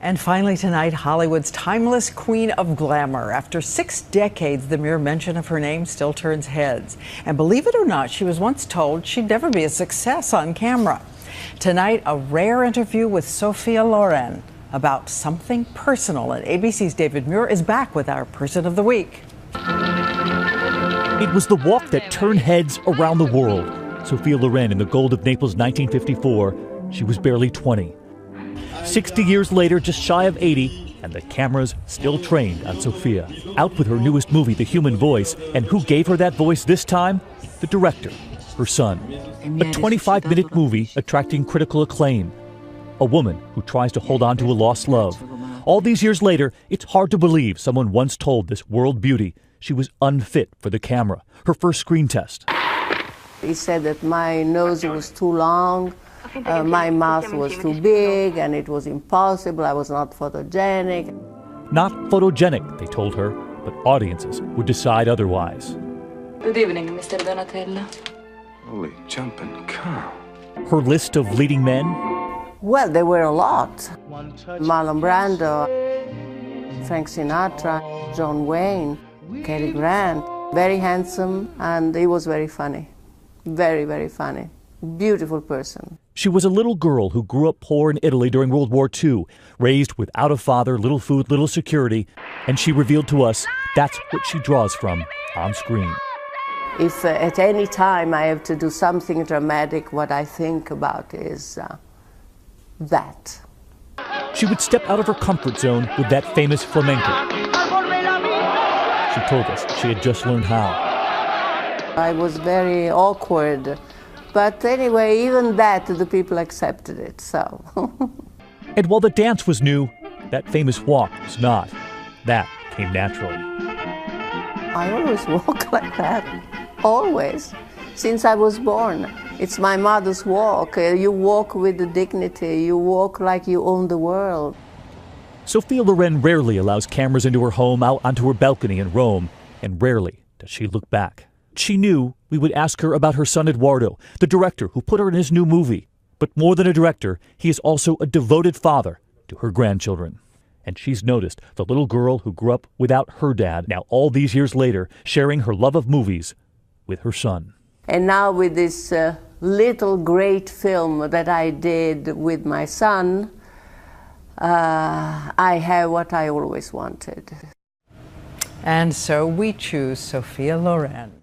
And finally tonight, Hollywood's timeless queen of glamour. After 6 decades, the mere mention of her name still turns heads. And believe it or not, she was once told she'd never be a success on camera. Tonight, a rare interview with Sofia Loren about something personal. And ABC's David Muir is back with our Person of the Week. It was the walk that turned heads around the world. Sofia Loren in the gold of Naples 1954. She was barely 20. 60 years later, just shy of 80, and the cameras still trained on Sofia. Out with her newest movie, The Human Voice, and who gave her that voice this time? The director, her son. A 25-minute movie attracting critical acclaim. A woman who tries to hold on to a lost love. All these years later, it's hard to believe someone once told this world beauty she was unfit for the camera. Her first screen test. He said that my nose was too long, my mouth was too big, and it was impossible. I was not photogenic. Not photogenic, they told her, but audiences would decide otherwise. Good evening, Mr. Donatella. Holy jumping cow. Her list of leading men? Well, there were a lot. Marlon Brando, Frank Sinatra, John Wayne, Cary Grant. Very handsome, and he was very funny. Very, very funny. Beautiful person. She was a little girl who grew up poor in Italy during World War II, raised without a father, little food, little security, and she revealed to us that's what she draws from on screen. If at any time I have to do something dramatic, what I think about is that. She would step out of her comfort zone with that famous flamenco. She told us she had just learned how. I was very awkward. But anyway, even that, the people accepted it, so. And while the dance was new, that famous walk was not. That came naturally. I always walk like that, always, since I was born. It's my mother's walk. You walk with the dignity, you walk like you own the world. Sofia Loren rarely allows cameras into her home, out onto her balcony in Rome, and rarely does she look back. She knew we would ask her about her son Eduardo, the director who put her in his new movie. But more than a director, he is also a devoted father to her grandchildren. And she's noticed the little girl who grew up without her dad, now all these years later, sharing her love of movies with her son. And now with this little great film that I did with my son, I have what I always wanted. And so we choose Sofia Loren.